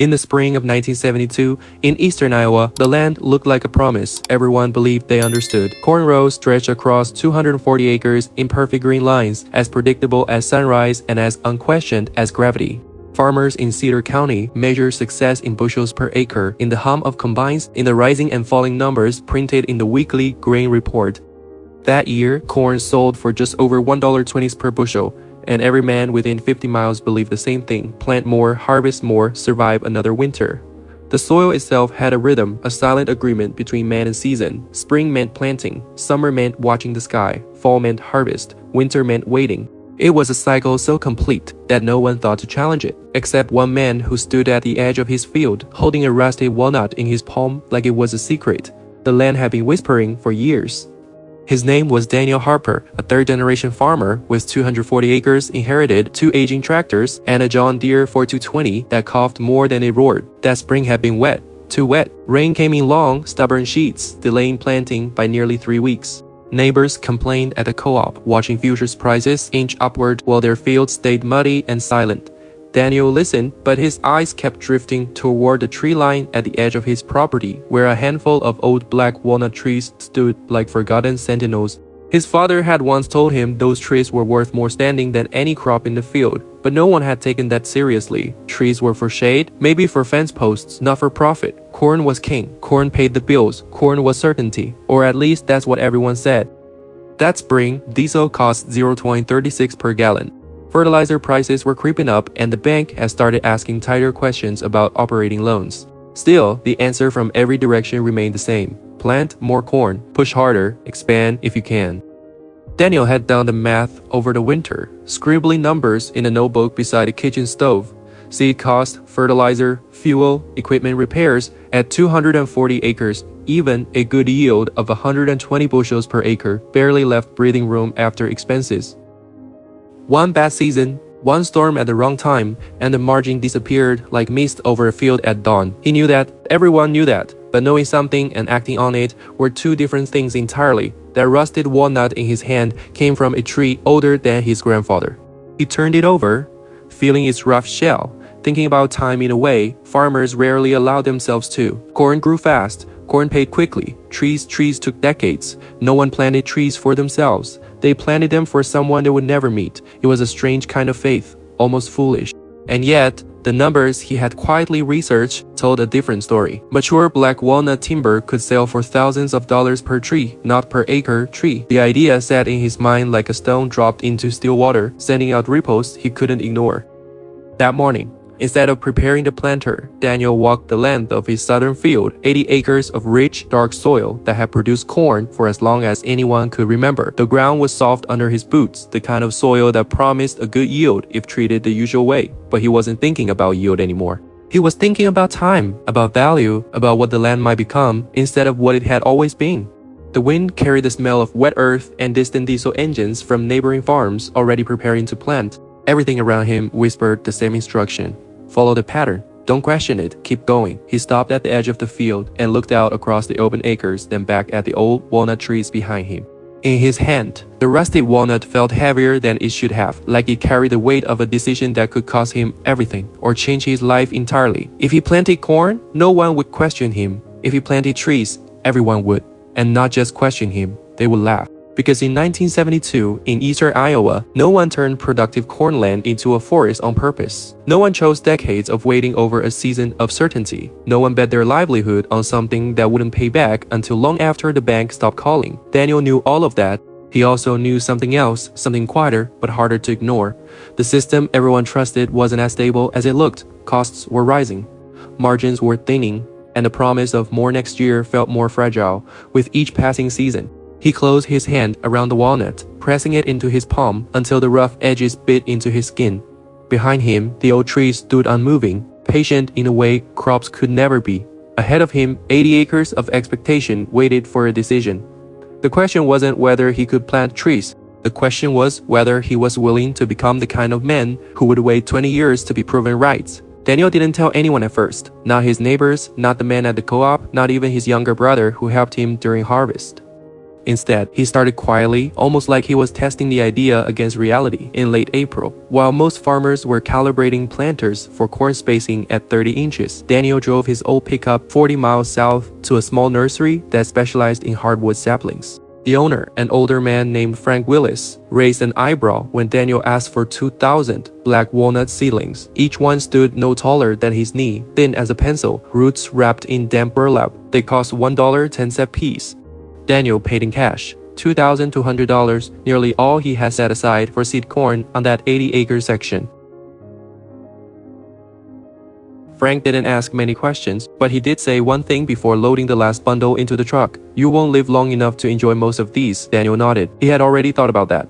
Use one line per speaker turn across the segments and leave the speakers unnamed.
In the spring of 1972, in eastern Iowa, the land looked like a promise. Everyone believed they understood. Corn rows stretched across 240 acres in perfect green lines, as predictable as sunrise and as unquestioned as gravity. Farmers in Cedar County measured success in bushels per acre, in the hum of combines, in the rising and falling numbers printed in the weekly grain report. That year, corn sold for just over $1.20 per bushel, and every man within 50 miles believed the same thing: plant more, harvest more, survive another winter. The soil itself had a rhythm, a silent agreement between man and season. Spring meant planting, summer meant watching the sky, fall meant harvest, winter meant waiting. It was a cycle so complete that no one thought to challenge it, except one man who stood at the edge of his field, holding a rusty walnut in his palm like it was a secret the land had been whispering for years. His name was Daniel Harper, a third-generation farmer with 240 acres, inherited 2 aging tractors, and a John Deere 4220 that coughed more than it roared. That spring had been wet, too wet. Rain came in long, stubborn sheets, delaying planting by nearly 3 weeks. Neighbors complained at the co-op, watching futures prices inch upward while their fields stayed muddy and silent. Daniel listened, but his eyes kept drifting toward the tree line at the edge of his property, where a handful of old black walnut trees stood like forgotten sentinels. His father had once told him those trees were worth more standing than any crop in the field, but no one had taken that seriously. Trees were for shade, maybe for fence posts, not for profit. Corn was king. Corn paid the bills. Corn was certainty, or at least that's what everyone said. That spring, diesel cost $0.36 per gallon. Fertilizer prices were creeping up, and the bank had started asking tighter questions about operating loans. Still, the answer from every direction remained the same: plant more corn, push harder, expand if you can. Daniel had done the math over the winter, scribbling numbers in a notebook beside the kitchen stove. Seed cost, fertilizer, fuel, equipment repairs. At 240 acres, even a good yield of 120 bushels per acre barely left breathing room after expenses. One bad season, one storm at the wrong time, and the margin disappeared like mist over a field at dawn. He knew that, everyone knew that, but knowing something and acting on it were two different things entirely. That rusted walnut in his hand came from a tree older than his grandfather. He turned it over, feeling its rough shell, thinking about time in a way farmers rarely allowed themselves to. Corn grew fast. Corn paid quickly. Trees took decades. No one planted trees for themselves. They planted them for someone they would never meet. It was a strange kind of faith, almost foolish. And yet, the numbers he had quietly researched told a different story. Mature black walnut timber could sell for thousands of dollars per tree, not per acre tree. The idea sat in his mind like a stone dropped into still water, sending out ripples he couldn't ignore. That morning, instead of preparing the planter, Daniel walked the length of his southern field, 80 acres of rich, dark soil that had produced corn for as long as anyone could remember. The ground was soft under his boots, the kind of soil that promised a good yield if treated the usual way. But he wasn't thinking about yield anymore. He was thinking about time, about value, about what the land might become, instead of what it had always been. The wind carried the smell of wet earth and distant diesel engines from neighboring farms already preparing to plant. Everything around him whispered the same instruction. Follow the pattern. Don't question it. Keep going. He stopped at the edge of the field and looked out across the open acres, then back at the old walnut trees behind him. In his hand, the rusty walnut felt heavier than it should have, like it carried the weight of a decision that could cost him everything, or change his life entirely. If he planted corn, no one would question him. If he planted trees, everyone would. And not just question him, they would laugh. Because in 1972, in eastern Iowa, no one turned productive corn land into a forest on purpose. No one chose decades of waiting over a season of certainty. No one bet their livelihood on something that wouldn't pay back until long after the bank stopped calling. Daniel knew all of that. He also knew something else, something quieter but harder to ignore. The system everyone trusted wasn't as stable as it looked. Costs were rising. Margins were thinning, and the promise of more next year felt more fragile with each passing season. He closed his hand around the walnut, pressing it into his palm until the rough edges bit into his skin. Behind him, the old trees stood unmoving, patient in a way crops could never be. Ahead of him, 80 acres of expectation waited for a decision. The question wasn't whether he could plant trees. The question was whether he was willing to become the kind of man who would wait 20 years to be proven right. Daniel didn't tell anyone at first. Not his neighbors, not the man at the co-op, not even his younger brother who helped him during harvest. Instead, he started quietly, almost like he was testing the idea against reality. In late April, while most farmers were calibrating planters for corn spacing at 30 inches, Daniel drove his old pickup 40 miles south to a small nursery that specialized in hardwood saplings. The owner, an older man named Frank Willis, raised an eyebrow when Daniel asked for 2,000 black walnut seedlings. Each one stood no taller than his knee, thin as a pencil, roots wrapped in damp burlap. They cost $1.10 a piece. Daniel paid in cash, $2,200, nearly all he had set aside for seed corn on that 80-acre section. Frank didn't ask many questions, but he did say one thing before loading the last bundle into the truck. "You won't live long enough to enjoy most of these." Daniel nodded. He had already thought about that.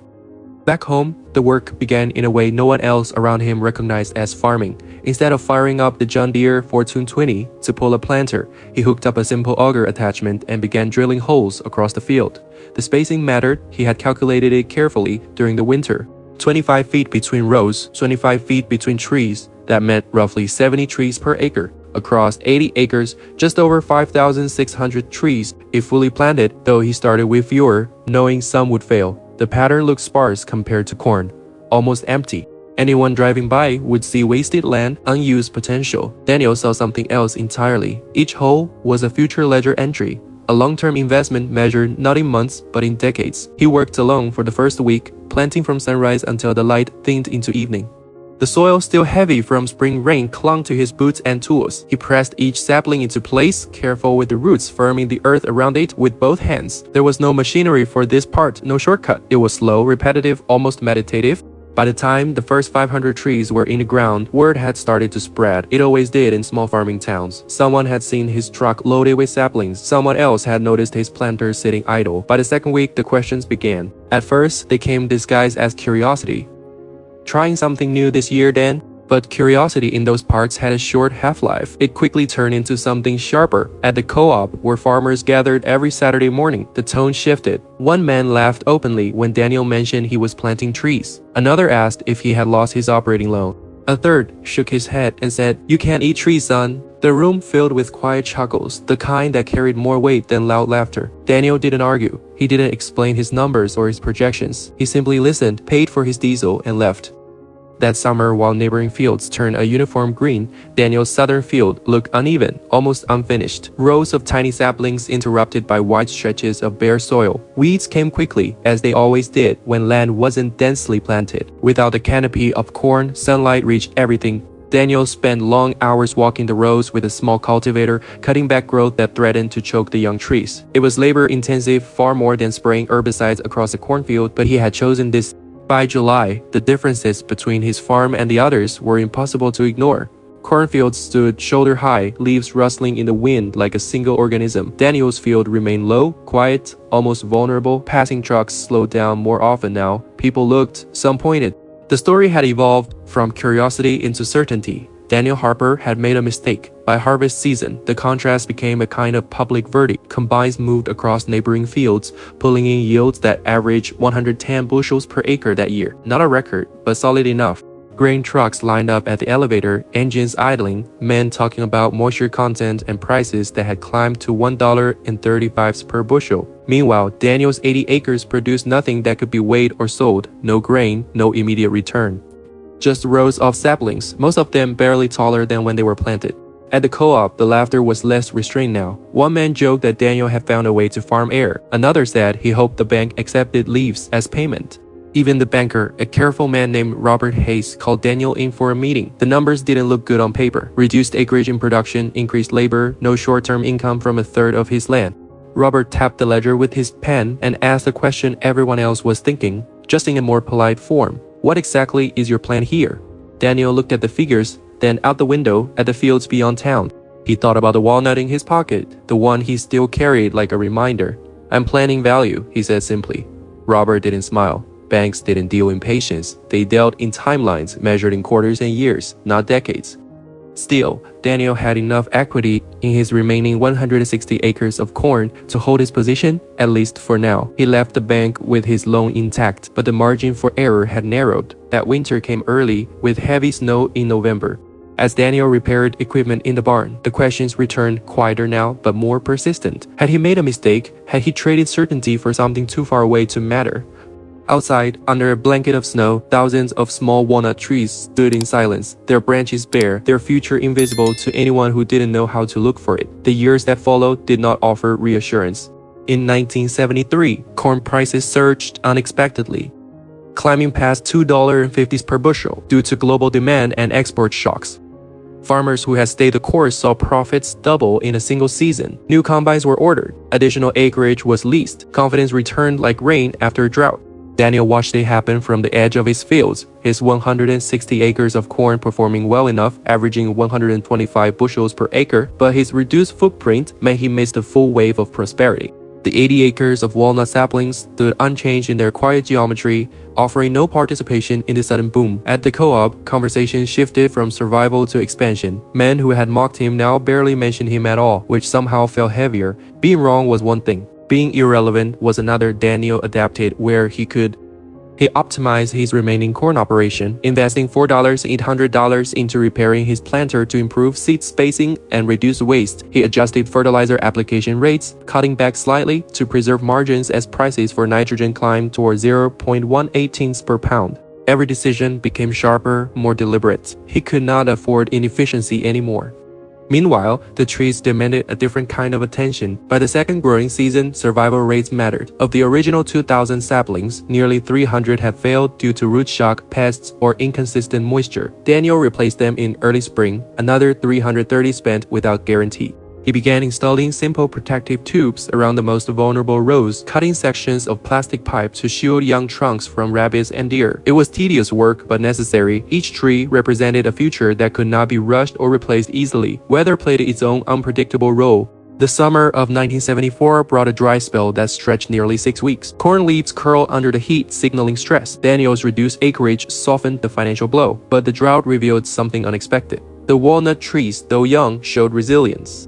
Back home, the work began in a way no one else around him recognized as farming. Instead of firing up the John Deere Fortune 20 to pull a planter, he hooked up a simple auger attachment and began drilling holes across the field. The spacing mattered. He had calculated it carefully during the winter. 25 feet between rows, 25 feet between trees. That meant roughly 70 trees per acre. Across 80 acres, just over 5,600 trees, if fully planted, though he started with fewer, knowing some would fail. The pattern looked sparse compared to corn, almost empty. Anyone driving by would see wasted land, unused potential. Daniel saw something else entirely. Each hole was a future ledger entry, a long-term investment measured not in months but in decades. He worked alone for the first week, planting from sunrise until the light thinned into evening. The soil, still heavy from spring rain, clung to his boots and tools. He pressed each sapling into place, careful with the roots firming the earth around it with both hands. There was no machinery for this part, no shortcut. It was slow, repetitive, almost meditative. By the time the first 500 trees were in the ground, word had started to spread. It always did in small farming towns. Someone had seen his truck loaded with saplings. Someone else had noticed his planter sitting idle. By the second week, the questions began. At first, they came disguised as curiosity. "Trying something new this year, Dan?" But curiosity in those parts had a short half-life. It quickly turned into something sharper. At the co-op, where farmers gathered every Saturday morning, the tone shifted. One man laughed openly when Daniel mentioned he was planting trees. Another asked if he had lost his operating loan. A third shook his head and said, "You can't eat trees, son." The room filled with quiet chuckles, the kind that carried more weight than loud laughter. Daniel didn't argue. He didn't explain his numbers or his projections. He simply listened, paid for his diesel, and left. That summer, while neighboring fields turned a uniform green, Daniel's southern field looked uneven, almost unfinished. Rows of tiny saplings interrupted by wide stretches of bare soil. Weeds came quickly, as they always did when land wasn't densely planted. Without the canopy of corn, sunlight reached everything. Daniel spent long hours walking the rows with a small cultivator, cutting back growth that threatened to choke the young trees. It was labor-intensive, far more than spraying herbicides across a cornfield, but he had chosen this. By July, the differences between his farm and the others were impossible to ignore. Cornfields stood shoulder-high, leaves rustling in the wind like a single organism. Daniel's field remained low, quiet, almost vulnerable. Passing trucks slowed down more often now. People looked, some pointed. The story had evolved from curiosity into certainty. Daniel Harper had made a mistake. By harvest season, the contrast became a kind of public verdict. Combines moved across neighboring fields, pulling in yields that averaged 110 bushels per acre that year. Not a record, but solid enough. Grain trucks lined up at the elevator, engines idling, men talking about moisture content and prices that had climbed to $1.35 per bushel. Meanwhile, Daniel's 80 acres produced nothing that could be weighed or sold. No grain, no immediate return. Just rows of saplings, most of them barely taller than when they were planted. At the co-op, the laughter was less restrained now. One man joked that Daniel had found a way to farm air. Another said he hoped the bank accepted leaves as payment. Even the banker, a careful man named Robert Hayes, called Daniel in for a meeting. The numbers didn't look good on paper. Reduced acreage in production, increased labor, no short-term income from a third of his land. Robert tapped the ledger with his pen and asked the question everyone else was thinking, just in a more polite form. "What exactly is your plan here?" Daniel looked at the figures, then out the window at the fields beyond town. He thought about the walnut in his pocket, the one he still carried like a reminder. "I'm planning value," he said simply. Robert didn't smile. Banks didn't deal in patience. They dealt in timelines measured in quarters and years, not decades. Still, Daniel had enough equity in his remaining 160 acres of corn to hold his position, at least for now. He left the bank with his loan intact, but the margin for error had narrowed. That winter came early, with heavy snow in November. As Daniel repaired equipment in the barn, the questions returned, quieter now, but more persistent. Had he made a mistake? Had he traded certainty for something too far away to matter? Outside, under a blanket of snow, thousands of small walnut trees stood in silence, their branches bare, their future invisible to anyone who didn't know how to look for it. The years that followed did not offer reassurance. In 1973, corn prices surged unexpectedly, climbing past $2.50 per bushel due to global demand and export shocks. Farmers who had stayed the course saw profits double in a single season. New combines were ordered, additional acreage was leased, confidence returned like rain after a drought. Daniel watched it happen from the edge of his fields, his 160 acres of corn performing well enough, averaging 125 bushels per acre, but his reduced footprint made him miss the full wave of prosperity. The 80 acres of walnut saplings stood unchanged in their quiet geometry, offering no participation in the sudden boom. At the co-op, conversation shifted from survival to expansion. Men who had mocked him now barely mentioned him at all, which somehow felt heavier. Being wrong was one thing. Being irrelevant was another. Daniel adapted where he could. He optimized his remaining corn operation, investing $4,800 into repairing his planter to improve seed spacing and reduce waste. He adjusted fertilizer application rates, cutting back slightly to preserve margins as prices for nitrogen climbed toward 0.118 per pound. Every decision became sharper, more deliberate. He could not afford inefficiency anymore. Meanwhile, the trees demanded a different kind of attention. By the second growing season, survival rates mattered. Of the original 2,000 saplings, nearly 300 had failed due to root shock, pests, or inconsistent moisture. Daniel replaced them in early spring, another 330 spent without guarantee. He began installing simple protective tubes around the most vulnerable rows, cutting sections of plastic pipe to shield young trunks from rabbits and deer. It was tedious work, but necessary. Each tree represented a future that could not be rushed or replaced easily. Weather played its own unpredictable role. The summer of 1974 brought a dry spell that stretched nearly 6 weeks. Corn leaves curled under the heat, signaling stress. Daniel's reduced acreage softened the financial blow, but the drought revealed something unexpected. The walnut trees, though young, showed resilience.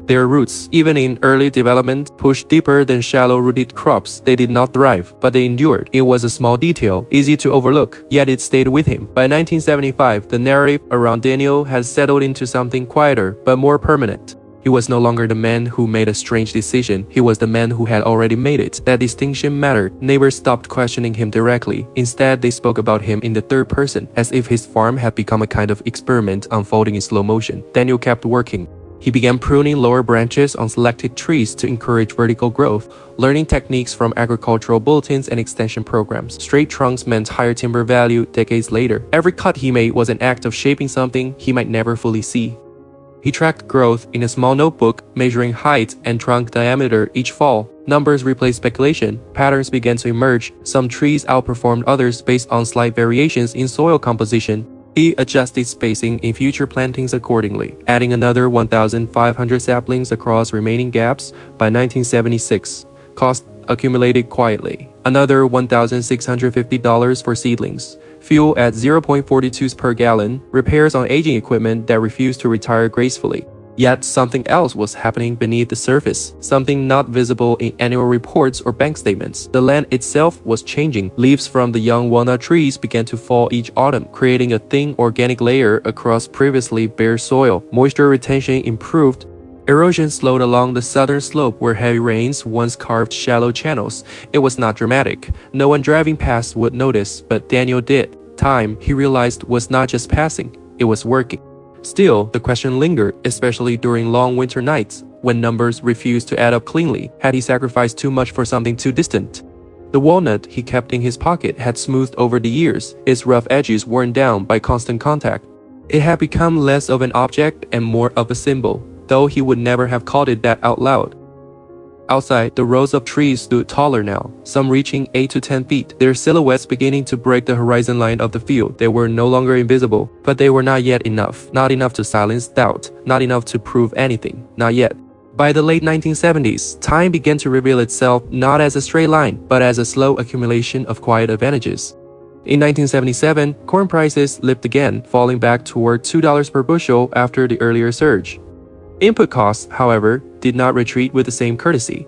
Their roots, even in early development, pushed deeper than shallow-rooted crops. They did not thrive, but they endured. It was a small detail, easy to overlook, yet it stayed with him. By 1975, the narrative around Daniel had settled into something quieter, but more permanent. He was no longer the man who made a strange decision. He was the man who had already made it. That distinction mattered. Neighbors stopped questioning him directly. Instead, they spoke about him in the third person, as if his farm had become a kind of experiment unfolding in slow motion. Daniel kept working. He began pruning lower branches on selected trees to encourage vertical growth, learning techniques from agricultural bulletins and extension programs. Straight trunks meant higher timber value decades later. Every cut he made was an act of shaping something he might never fully see. He tracked growth in a small notebook, measuring height and trunk diameter each fall. Numbers replaced speculation. Patterns began to emerge. Some trees outperformed others based on slight variations in soil composition. He adjusted spacing in future plantings accordingly, adding another 1,500 saplings across remaining gaps by 1976. Cost accumulated quietly. Another $1,650 for seedlings. Fuel at 0.42 per gallon. Repairs on aging equipment that refused to retire gracefully. Yet something else was happening beneath the surface, something not visible in annual reports or bank statements. The land itself was changing. Leaves from the young walnut trees began to fall each autumn, creating a thin organic layer across previously bare soil. Moisture retention improved. Erosion slowed along the southern slope where heavy rains once carved shallow channels. It was not dramatic. No one driving past would notice, but Daniel did. Time, he realized, was not just passing, it was working. Still, the question lingered, especially during long winter nights, when numbers refused to add up cleanly. Had he sacrificed too much for something too distant? The walnut he kept in his pocket had smoothed over the years, its rough edges worn down by constant contact. It had become less of an object and more of a symbol, though he would never have called it that out loud. Outside, the rows of trees stood taller now, some reaching 8 to 10 feet, their silhouettes beginning to break the horizon line of the field. They were no longer invisible, but they were not yet enough. Not enough to silence doubt, not enough to prove anything, not yet. By the late 1970s, time began to reveal itself not as a straight line, but as a slow accumulation of quiet advantages. In 1977, corn prices slipped again, falling back toward $2 per bushel after the earlier surge. Input costs, however, did not retreat with the same courtesy.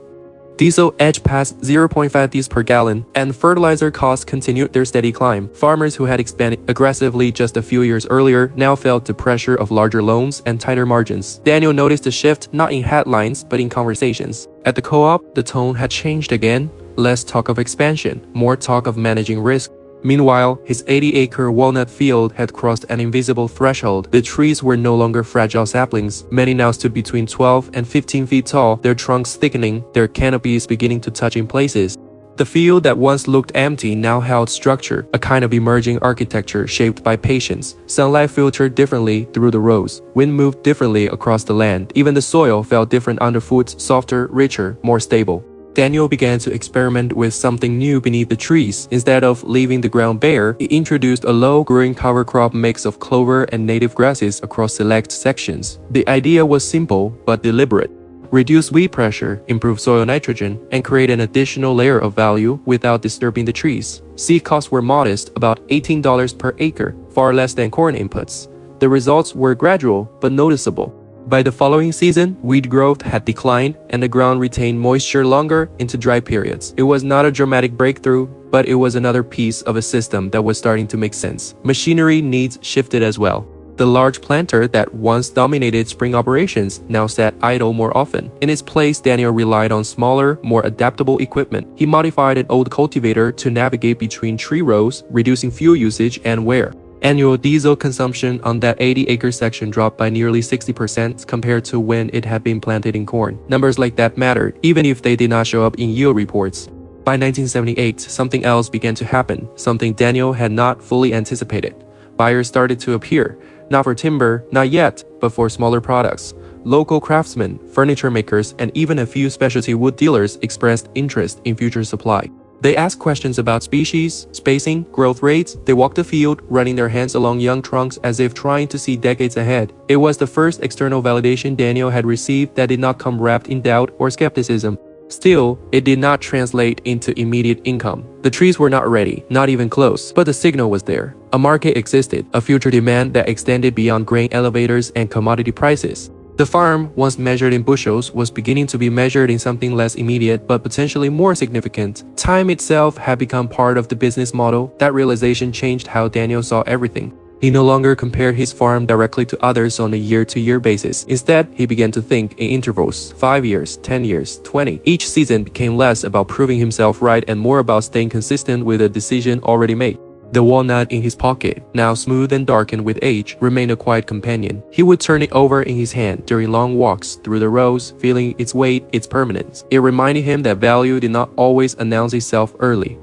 Diesel edged past 0.5 Ds per gallon, and fertilizer costs continued their steady climb. Farmers who had expanded aggressively just a few years earlier now felt the pressure of larger loans and tighter margins. Daniel noticed a shift not in headlines but in conversations. At the co-op, the tone had changed again. Less talk of expansion, more talk of managing risk. Meanwhile, his 80-acre walnut field had crossed an invisible threshold. The trees were no longer fragile saplings. Many now stood between 12 and 15 feet tall, their trunks thickening, their canopies beginning to touch in places. The field that once looked empty now held structure, a kind of emerging architecture shaped by patience. Sunlight filtered differently through the rows. Wind moved differently across the land. Even the soil felt different underfoot, softer, richer, more stable. Daniel began to experiment with something new beneath the trees. Instead of leaving the ground bare, he introduced a low-growing cover crop mix of clover and native grasses across select sections. The idea was simple but deliberate. Reduce weed pressure, improve soil nitrogen, and create an additional layer of value without disturbing the trees. Seed costs were modest, about $18 per acre, far less than corn inputs. The results were gradual but noticeable. By the following season, weed growth had declined and the ground retained moisture longer into dry periods. It was not a dramatic breakthrough, but it was another piece of a system that was starting to make sense. Machinery needs shifted as well. The large planter that once dominated spring operations now sat idle more often. In its place, Daniel relied on smaller, more adaptable equipment. He modified an old cultivator to navigate between tree rows, reducing fuel usage and wear. Annual diesel consumption on that 80-acre section dropped by nearly 60% compared to when it had been planted in corn. Numbers like that mattered, even if they did not show up in yield reports. By 1978, something else began to happen, something Daniel had not fully anticipated. Buyers started to appear, not for timber, not yet, but for smaller products. Local craftsmen, furniture makers, and even a few specialty wood dealers expressed interest in future supply. They asked questions about species, spacing, growth rates. They walked the field, running their hands along young trunks as if trying to see decades ahead. It was the first external validation Daniel had received that did not come wrapped in doubt or skepticism. Still, it did not translate into immediate income. The trees were not ready, not even close, but the signal was there. A market existed, a future demand that extended beyond grain elevators and commodity prices. The farm, once measured in bushels, was beginning to be measured in something less immediate but potentially more significant. Time itself had become part of the business model. That realization changed how Daniel saw everything. He no longer compared his farm directly to others on a year-to-year basis. Instead, he began to think in intervals, 5 years, 10 years, 20. Each season became less about proving himself right and more about staying consistent with a decision already made. The walnut in his pocket, now smooth and darkened with age, remained a quiet companion. He would turn it over in his hand during long walks through the rows, feeling its weight, its permanence. It reminded him that value did not always announce itself early.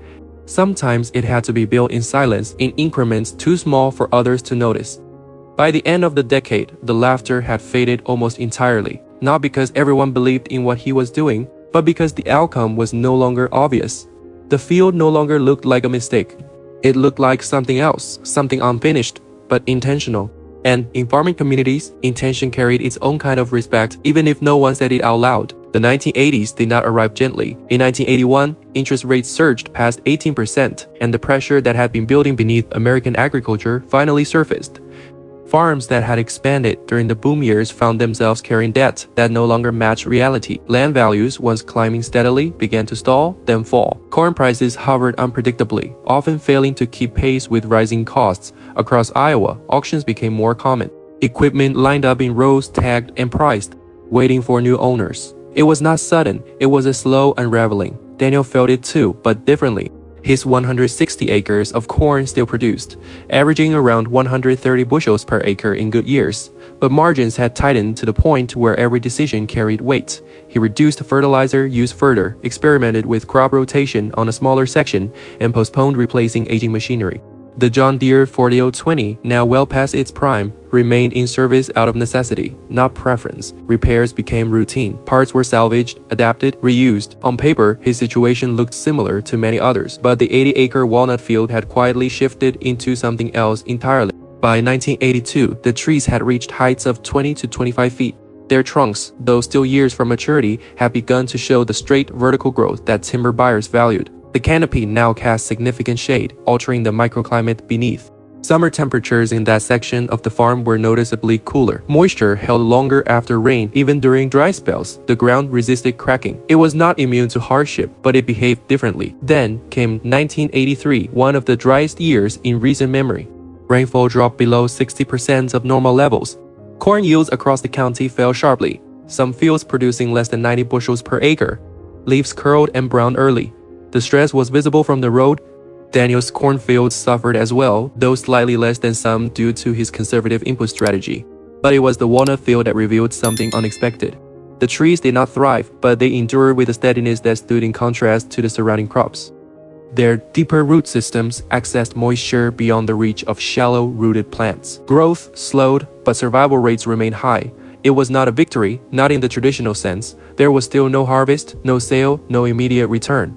Sometimes it had to be built in silence, in increments too small for others to notice. By the end of the decade, the laughter had faded almost entirely, not because everyone believed in what he was doing, but because the outcome was no longer obvious. The field no longer looked like a mistake. It looked like something else, something unfinished, but intentional. And in farming communities, intention carried its own kind of respect, even if no one said it out loud. The 1980s did not arrive gently. In 1981, interest rates surged past 18%, and the pressure that had been building beneath American agriculture finally surfaced. Farms that had expanded during the boom years found themselves carrying debt that no longer matched reality. Land values, once climbing steadily, began to stall, then fall. Corn prices hovered unpredictably, often failing to keep pace with rising costs. Across Iowa, auctions became more common. Equipment lined up in rows, tagged and priced, waiting for new owners. It was not sudden, it was a slow unraveling. Daniel felt it too, but differently. His 160 acres of corn still produced, averaging around 130 bushels per acre in good years, but margins had tightened to the point where every decision carried weight. He reduced fertilizer use further, experimented with crop rotation on a smaller section, and postponed replacing aging machinery. The John Deere 4020, now well past its prime, remained in service out of necessity, not preference. Repairs became routine. Parts were salvaged, adapted, reused. On paper, his situation looked similar to many others, but the 80-acre walnut field had quietly shifted into something else entirely. By 1982, the trees had reached heights of 20 to 25 feet. Their trunks, though still years from maturity, had begun to show the straight vertical growth that timber buyers valued. The canopy now cast significant shade, altering the microclimate beneath. Summer temperatures in that section of the farm were noticeably cooler. Moisture held longer after rain. Even during dry spells, the ground resisted cracking. It was not immune to hardship, but it behaved differently. Then came 1983, one of the driest years in recent memory. Rainfall dropped below 60% of normal levels. Corn yields across the county fell sharply, some fields producing less than 90 bushels per acre. Leaves curled and browned early. The stress was visible from the road. Daniel's cornfields suffered as well, though slightly less than some due to his conservative input strategy. But it was the walnut field that revealed something unexpected. The trees did not thrive, but they endured with a steadiness that stood in contrast to the surrounding crops. Their deeper root systems accessed moisture beyond the reach of shallow-rooted plants. Growth slowed, but survival rates remained high. It was not a victory, not in the traditional sense. There was still no harvest, no sale, no immediate return.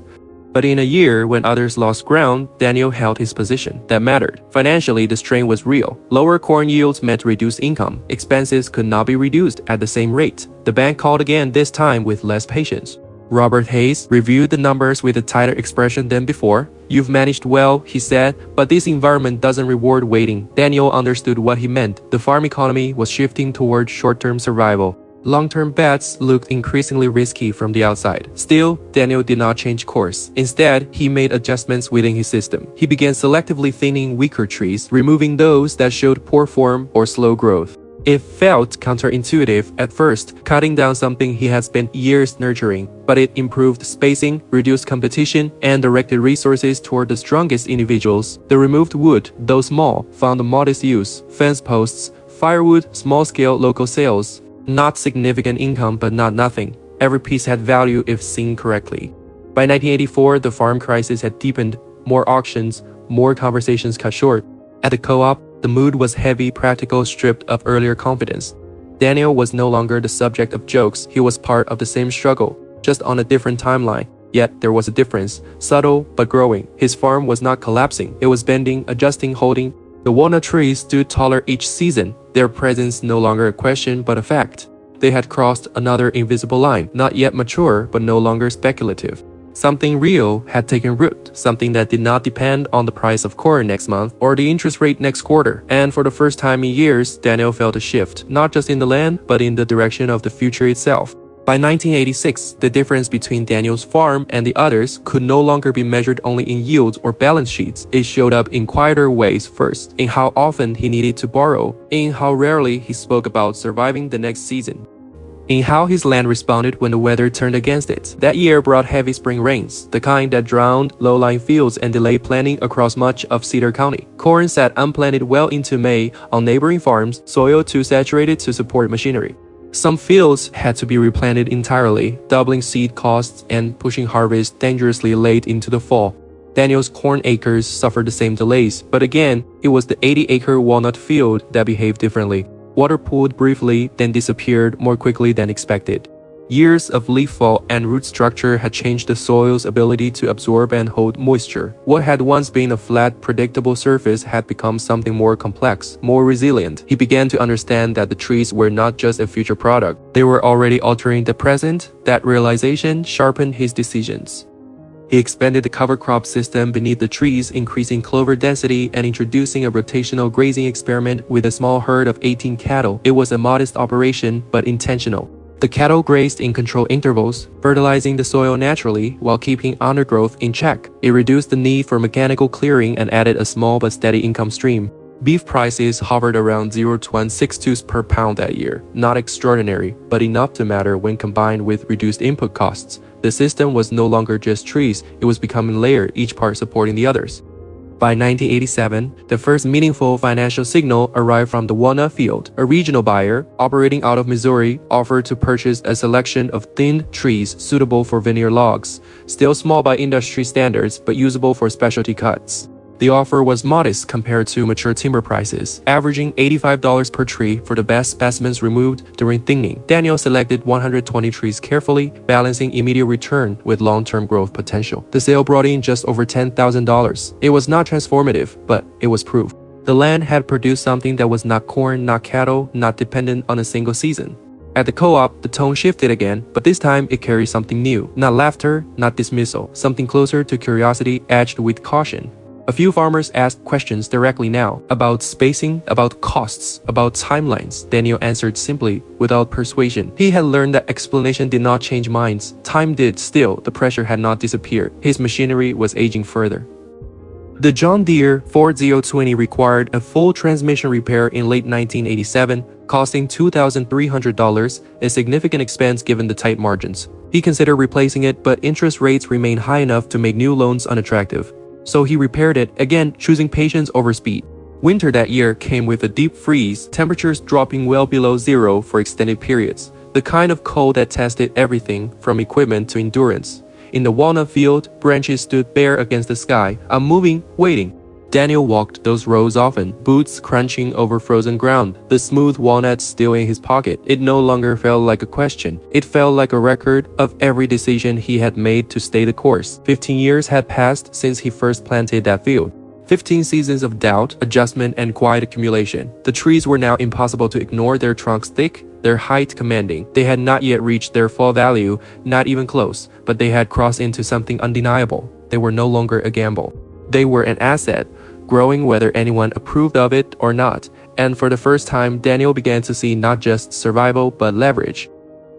But in a year when others lost ground, Daniel held his position. That mattered. Financially, the strain was real. Lower corn yields meant reduced income. Expenses could not be reduced at the same rate. The bank called again, this time with less patience. Robert Hayes reviewed the numbers with a tighter expression than before. "You've managed well," he said, "but this environment doesn't reward waiting." Daniel understood what he meant. The farm economy was shifting toward short-term survival. Long-term bets looked increasingly risky from the outside. Still, Daniel did not change course. Instead, he made adjustments within his system. He began selectively thinning weaker trees, removing those that showed poor form or slow growth. It felt counterintuitive at first, cutting down something he had spent years nurturing, but it improved spacing, reduced competition, and directed resources toward the strongest individuals. The removed wood, though small, found a modest use: fence posts, firewood, small-scale local sales. Not significant income, but not nothing. Every piece had value if seen correctly. By 1984, the farm crisis had deepened. More auctions, more conversations cut short. At the co-op, the mood was heavy, practical, stripped of earlier confidence. Daniel was no longer the subject of jokes. He was part of the same struggle, just on a different timeline. Yet there was a difference, subtle but growing. His farm was not collapsing. It was bending, adjusting, holding. The walnut trees stood taller each season, their presence no longer a question but a fact. They had crossed another invisible line, not yet mature but no longer speculative. Something real had taken root, something that did not depend on the price of corn next month or the interest rate next quarter. And for the first time in years, Daniel felt a shift, not just in the land, but in the direction of the future itself. By 1986, the difference between Daniel's farm and the others could no longer be measured only in yields or balance sheets. It showed up in quieter ways first, in how often he needed to borrow, in how rarely he spoke about surviving the next season, in how his land responded when the weather turned against it. That year brought heavy spring rains, the kind that drowned low-lying fields and delayed planting across much of Cedar County. Corn sat unplanted well into May on neighboring farms, soil too saturated to support machinery. Some fields had to be replanted entirely, doubling seed costs and pushing harvest dangerously late into the fall. Daniel's corn acres suffered the same delays, but again, it was the 80-acre walnut field that behaved differently. Water pooled briefly, then disappeared more quickly than expected. Years of leaf fall and root structure had changed the soil's ability to absorb and hold moisture. What had once been a flat, predictable surface had become something more complex, more resilient. He began to understand that the trees were not just a future product. They were already altering the present. That realization sharpened his decisions. He expanded the cover crop system beneath the trees, increasing clover density and introducing a rotational grazing experiment with a small herd of 18 cattle. It was a modest operation, but intentional. The cattle grazed in controlled intervals, fertilizing the soil naturally while keeping undergrowth in check. It reduced the need for mechanical clearing and added a small but steady income stream. Beef prices hovered around 0.162 per pound that year. Not extraordinary, but enough to matter when combined with reduced input costs. The system was no longer just trees, it was becoming layered, each part supporting the others. By 1987, the first meaningful financial signal arrived from the walnut field. A regional buyer, operating out of Missouri, offered to purchase a selection of thinned trees suitable for veneer logs, still small by industry standards but usable for specialty cuts. The offer was modest compared to mature timber prices, averaging $85 per tree for the best specimens removed during thinning. Daniel selected 120 trees carefully, balancing immediate return with long-term growth potential. The sale brought in just over $10,000. It was not transformative, but it was proof. The land had produced something that was not corn, not cattle, not dependent on a single season. At the co-op, the tone shifted again, but this time it carried something new. Not laughter, not dismissal, something closer to curiosity edged with caution. A few farmers asked questions directly now, about spacing, about costs, about timelines. Daniel answered simply, without persuasion. He had learned that explanation did not change minds. Time did. Still, the pressure had not disappeared. His machinery was aging further. The John Deere 4020 required a full transmission repair in late 1987, costing $2,300, a significant expense given the tight margins. He considered replacing it, but interest rates remained high enough to make new loans unattractive. So he repaired it, again choosing patience over speed. Winter that year came with a deep freeze, temperatures dropping well below zero for extended periods, the kind of cold that tested everything from equipment to endurance. In the walnut field, branches stood bare against the sky, unmoving, waiting. Daniel walked those rows often, boots crunching over frozen ground, the smooth walnuts still in his pocket. It no longer felt like a question. It felt like a record of every decision he had made to stay the course. 15 years had passed since he first planted that field. 15 seasons of doubt, adjustment, and quiet accumulation. The trees were now impossible to ignore, their trunks thick, their height commanding. They had not yet reached their full value, not even close, but they had crossed into something undeniable. They were no longer a gamble. They were an asset, growing whether anyone approved of it or not, and for the first time Daniel began to see not just survival but leverage.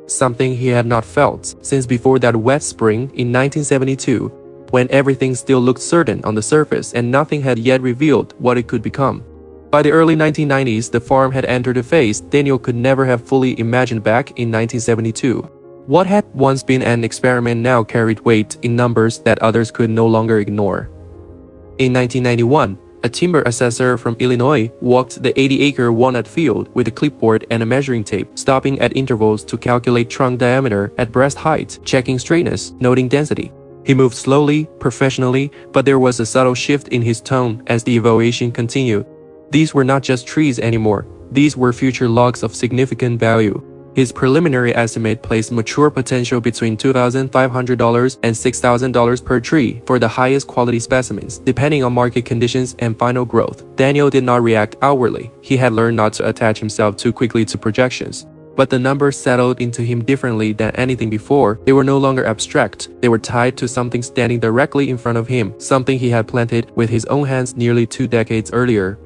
Something he had not felt since before that wet spring in 1972, when everything still looked certain on the surface and nothing had yet revealed what it could become. By the early 1990s, the farm had entered a phase Daniel could never have fully imagined back in 1972. What had once been an experiment now carried weight in numbers that others could no longer ignore. In 1991, a timber assessor from Illinois walked the 80-acre walnut field with a clipboard and a measuring tape, stopping at intervals to calculate trunk diameter at breast height, checking straightness, noting density. He moved slowly, professionally, but there was a subtle shift in his tone as the evaluation continued. These were not just trees anymore. These were future logs of significant value. His preliminary estimate placed mature potential between $2,500 and $6,000 per tree for the highest quality specimens, depending on market conditions and final growth. Daniel did not react outwardly. He had learned not to attach himself too quickly to projections. But the numbers settled into him differently than anything before. They were no longer abstract. They were tied to something standing directly in front of him, something he had planted with his own hands nearly 2 decades earlier.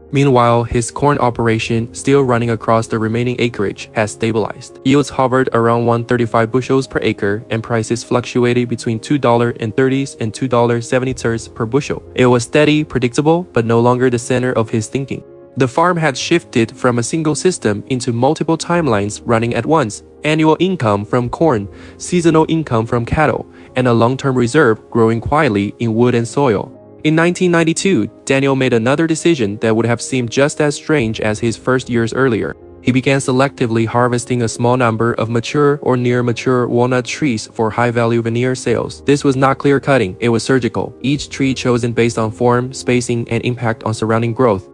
Meanwhile, his corn operation, still running across the remaining acreage, had stabilized. Yields hovered around 135 bushels per acre, and prices fluctuated between $2.30 and $2.70 per bushel. It was steady, predictable, but no longer the center of his thinking. The farm had shifted from a single system into multiple timelines running at once: annual income from corn, seasonal income from cattle, and a long-term reserve growing quietly in wood and soil. In 1992, Daniel made another decision that would have seemed just as strange as his first years earlier. He began selectively harvesting a small number of mature or near-mature walnut trees for high-value veneer sales. This was not clear-cutting, it was surgical, each tree chosen based on form, spacing, and impact on surrounding growth.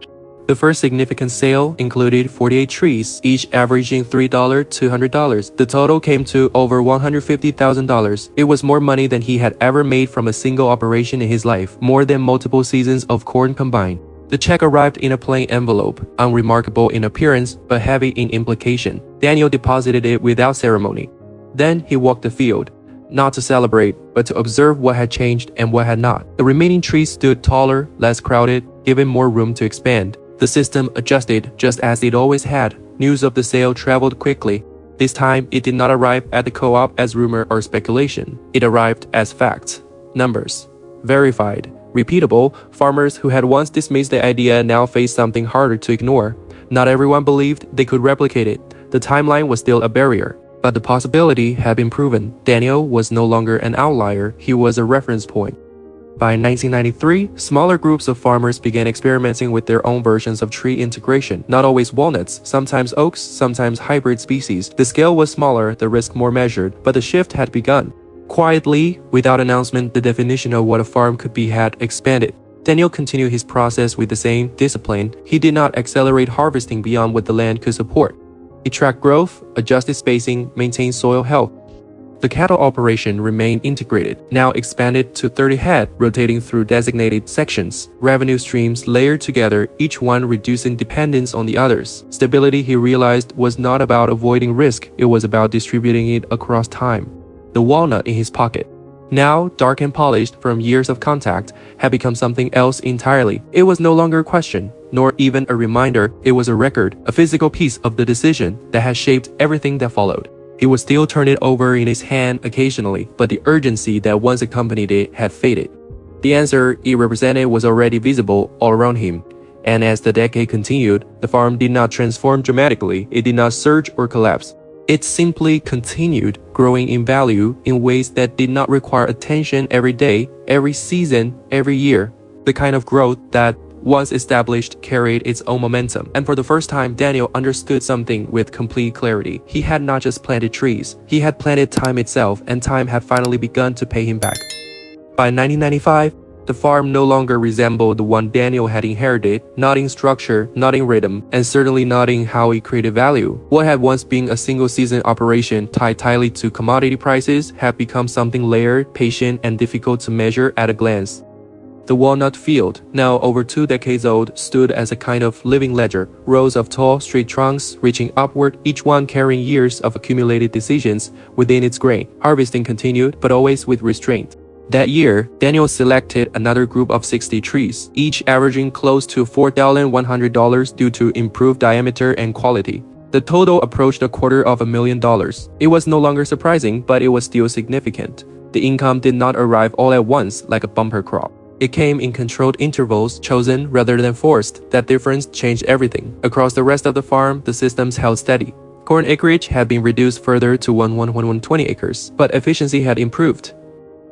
The first significant sale included 48 trees, each averaging $3 to $100. The total came to over $150,000. It was more money than he had ever made from a single operation in his life, more than multiple seasons of corn combined. The check arrived in a plain envelope, unremarkable in appearance but heavy in implication. Daniel deposited it without ceremony. Then he walked the field, not to celebrate, but to observe what had changed and what had not. The remaining trees stood taller, less crowded, giving more room to expand. The system adjusted just as it always had. News of the sale traveled quickly. This time, it did not arrive at the co-op as rumor or speculation. It arrived as facts, numbers, verified, repeatable. Farmers who had once dismissed the idea now faced something harder to ignore. Not everyone believed they could replicate it. The timeline was still a barrier, but the possibility had been proven. Daniel was no longer an outlier, he was a reference point. By 1993, smaller groups of farmers began experimenting with their own versions of tree integration. Not always walnuts, sometimes oaks, sometimes hybrid species. The scale was smaller, the risk more measured, but the shift had begun. Quietly, without announcement, the definition of what a farm could be had expanded. Daniel continued his process with the same discipline. He did not accelerate harvesting beyond what the land could support. He tracked growth, adjusted spacing, maintained soil health. The cattle operation remained integrated, now expanded to 30 head, rotating through designated sections, revenue streams layered together, each one reducing dependence on the others. Stability, he realized, was not about avoiding risk, it was about distributing it across time. The walnut in his pocket. Now, dark and polished from years of contact, had become something else entirely. It was no longer a question, nor even a reminder. It was a record, a physical piece of the decision that had shaped everything that followed. He would still turn it over in his hand occasionally, but the urgency that once accompanied it had faded. The answer it represented was already visible all around him. And as the decade continued, the farm did not transform dramatically, it did not surge or collapse. It simply continued growing in value in ways that did not require attention every day, every season, every year. The kind of growth that, once established, carried its own momentum. And for the first time, Daniel understood something with complete clarity. He had not just planted trees, he had planted time itself, and time had finally begun to pay him back. By 1995, the farm no longer resembled the one Daniel had inherited, not in structure, not in rhythm, and certainly not in how it created value. What had once been a single-season operation tied tightly to commodity prices had become something layered, patient, and difficult to measure at a glance. The walnut field, now over 2 decades old, stood as a kind of living ledger, rows of tall, straight trunks reaching upward, each one carrying years of accumulated decisions within its grain. Harvesting continued, but always with restraint. That year, Daniel selected another group of 60 trees, each averaging close to $4,100 due to improved diameter and quality. The total approached $250,000. It was no longer surprising, but it was still significant. The income did not arrive all at once like a bumper crop. It came in controlled intervals, chosen rather than forced. That difference changed everything. Across the rest of the farm, the systems held steady. Corn acreage had been reduced further to 120 acres, but efficiency had improved.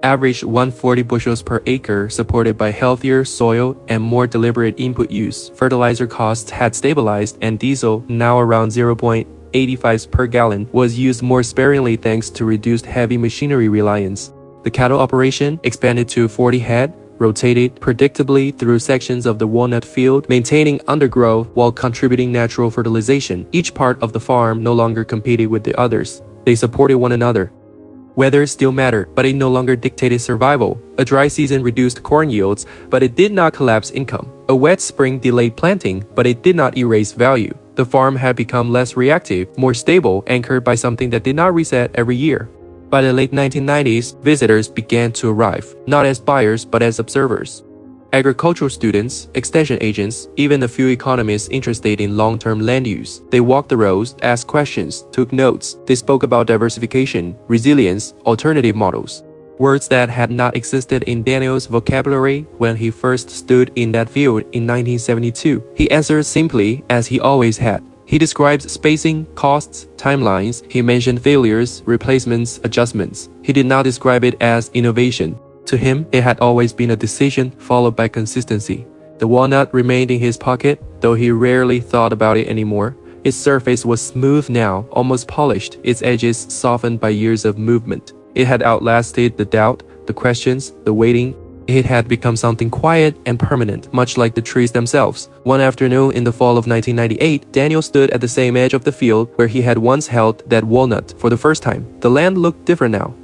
Averaged 140 bushels per acre, supported by healthier soil and more deliberate input use. Fertilizer costs had stabilized, and diesel, now around 0.85 per gallon, was used more sparingly thanks to reduced heavy machinery reliance. The cattle operation expanded to 40 head, rotated predictably through sections of the walnut field, maintaining undergrowth while contributing natural fertilization. Each part of the farm no longer competed with the others. They supported one another. Weather still mattered, but it no longer dictated survival. A dry season reduced corn yields, but it did not collapse income. A wet spring delayed planting, but it did not erase value. The farm had become less reactive, more stable, anchored by something that did not reset every year. By the late 1990s, visitors began to arrive, not as buyers but as observers. Agricultural students, extension agents, even a few economists interested in long-term land use. They walked the rows, asked questions, took notes. They spoke about diversification, resilience, alternative models. Words that had not existed in Daniel's vocabulary when he first stood in that field in 1972. He answered simply, as he always had. He describes spacing, costs, timelines. He mentioned failures, replacements, adjustments. He did not describe it as innovation. To him, it had always been a decision followed by consistency. The walnut remained in his pocket, though he rarely thought about it anymore. Its surface was smooth now, almost polished, its edges softened by years of movement. It had outlasted the doubt, the questions, the waiting. It had become something quiet and permanent, much like the trees themselves. One afternoon in the fall of 1998, Daniel stood at the same edge of the field where he had once held that walnut for the first time. The land looked different now.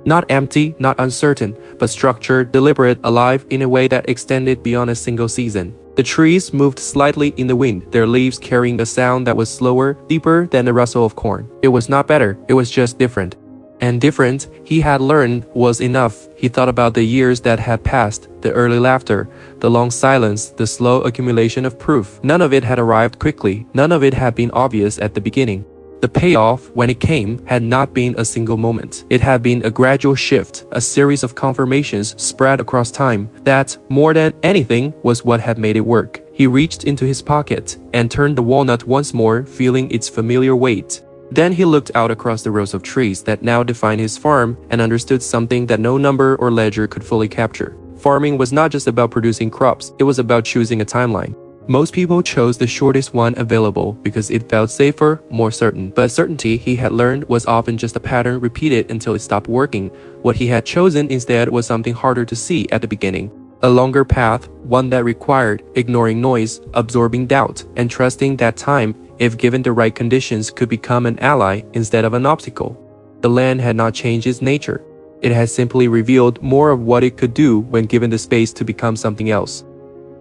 Not empty, not uncertain, but structured, deliberate, alive in a way that extended beyond a single season. The trees moved slightly in the wind, their leaves carrying a sound that was slower, deeper than the rustle of corn. It was not better, it was just different. And different, he had learned, was enough. He thought about the years that had passed, the early laughter, the long silence, the slow accumulation of proof. None of it had arrived quickly, none of it had been obvious at the beginning. The payoff, when it came, had not been a single moment. It had been a gradual shift, a series of confirmations spread across time. That, more than anything, was what had made it work. He reached into his pocket and turned the walnut once more, feeling its familiar weight. Then he looked out across the rows of trees that now defined his farm and understood something that no number or ledger could fully capture. Farming was not just about producing crops, it was about choosing a timeline. Most people chose the shortest one available because it felt safer, more certain. But certainty, he had learned, was often just a pattern repeated until it stopped working. What he had chosen instead was something harder to see at the beginning. A longer path, one that required ignoring noise, absorbing doubt, and trusting that time, if given the right conditions, could become an ally instead of an obstacle. The land had not changed its nature. It had simply revealed more of what it could do when given the space to become something else.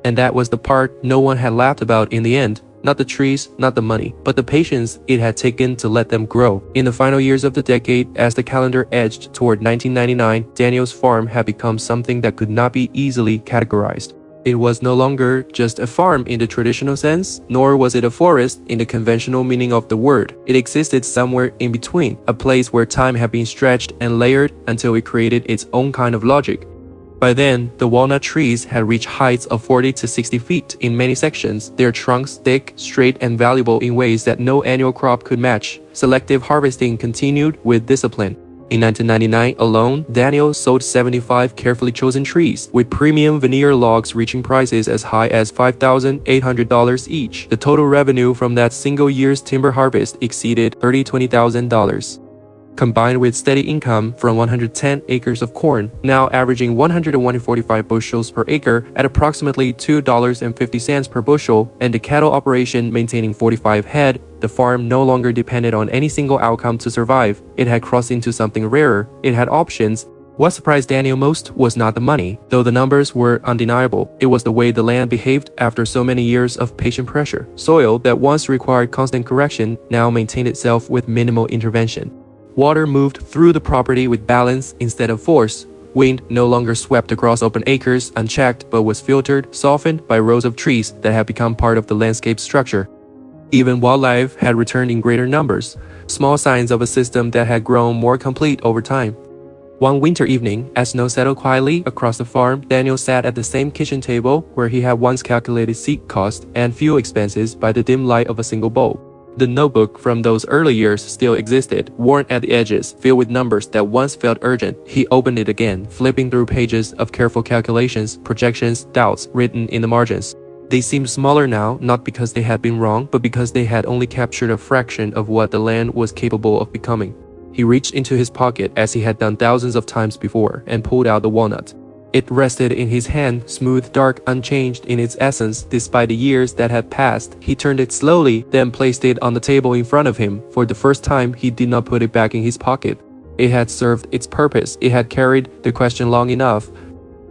And that was the part no one had laughed about in the end. Not the trees, not the money, but the patience it had taken to let them grow. In the final years of the decade, as the calendar edged toward 1999, Daniel's farm had become something that could not be easily categorized. It was no longer just a farm in the traditional sense, nor was it a forest in the conventional meaning of the word. It existed somewhere in between, a place where time had been stretched and layered until it created its own kind of logic. By then, the walnut trees had reached heights of 40 to 60 feet in many sections, their trunks thick, straight, and valuable in ways that no annual crop could match. Selective harvesting continued with discipline. In 1999 alone, Daniel sold 75 carefully chosen trees, with premium veneer logs reaching prices as high as $5,800 each. The total revenue from that single year's timber harvest exceeded $20,000. Combined with steady income from 110 acres of corn, now averaging 145 bushels per acre at approximately $2.50 per bushel, and the cattle operation maintaining 45 head, the farm no longer depended on any single outcome to survive. It had crossed into something rarer. It had options. What surprised Daniel most was not the money, though the numbers were undeniable. It was the way the land behaved after so many years of patient pressure. Soil that once required constant correction now maintained itself with minimal intervention. Water moved through the property with balance instead of force. Wind no longer swept across open acres unchecked but was filtered, softened by rows of trees that had become part of the landscape structure. Even wildlife had returned in greater numbers, small signs of a system that had grown more complete over time. One winter evening, as snow settled quietly across the farm, Daniel sat at the same kitchen table where he had once calculated seed cost and fuel expenses by the dim light of a single bulb. The notebook from those early years still existed, worn at the edges, filled with numbers that once felt urgent. He opened it again, flipping through pages of careful calculations, projections, doubts written in the margins. They seemed smaller now, not because they had been wrong, but because they had only captured a fraction of what the land was capable of becoming. He reached into his pocket, as he had done thousands of times before, and pulled out the walnut. It rested in his hand, smooth, dark, unchanged in its essence despite the years that had passed. He turned it slowly, then placed it on the table in front of him. For the first time, he did not put it back in his pocket. It had served its purpose. It had carried the question long enough.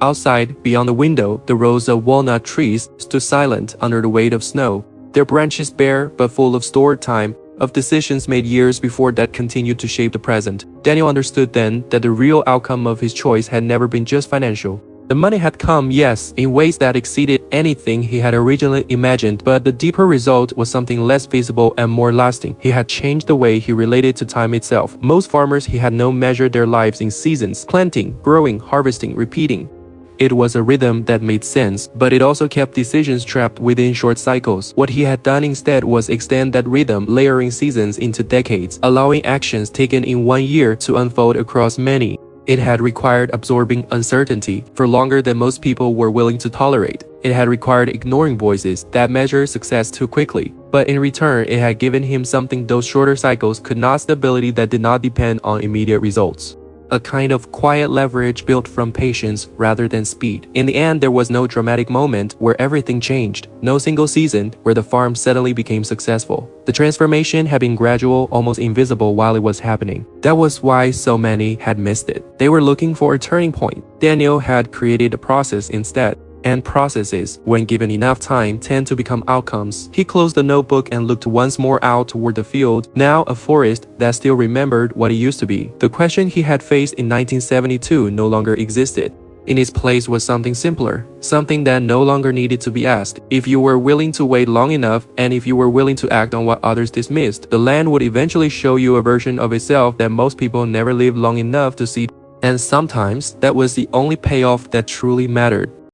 Outside, beyond the window, the rows of walnut trees stood silent under the weight of snow, their branches bare but full of stored time, of decisions made years before that continued to shape the present. Daniel understood then that the real outcome of his choice had never been just financial. The money had come, yes, in ways that exceeded anything he had originally imagined, but the deeper result was something less visible and more lasting. He had changed the way he related to time itself. Most farmers he had known measured their lives in seasons, planting, growing, harvesting, repeating. It was a rhythm that made sense, but it also kept decisions trapped within short cycles. What he had done instead was extend that rhythm, layering seasons into decades, allowing actions taken in 1 year to unfold across many. It had required absorbing uncertainty for longer than most people were willing to tolerate. It had required ignoring voices that measure success too quickly. But in return, it had given him something those shorter cycles could not: stability that did not depend on immediate results. A kind of quiet leverage built from patience rather than speed. In the end, there was no dramatic moment where everything changed, no single season where the farm suddenly became successful. The transformation had been gradual, almost invisible while it was happening. That was why so many had missed it. They were looking for a turning point. Daniel had created a process instead. And processes, when given enough time, tend to become outcomes. He closed the notebook and looked once more out toward the field, now a forest that still remembered what it used to be. The question he had faced in 1972 no longer existed. In its place was something simpler, something that no longer needed to be asked. If you were willing to wait long enough, and if you were willing to act on what others dismissed, the land would eventually show you a version of itself that most people never lived long enough to see. And sometimes, that was the only payoff that truly mattered.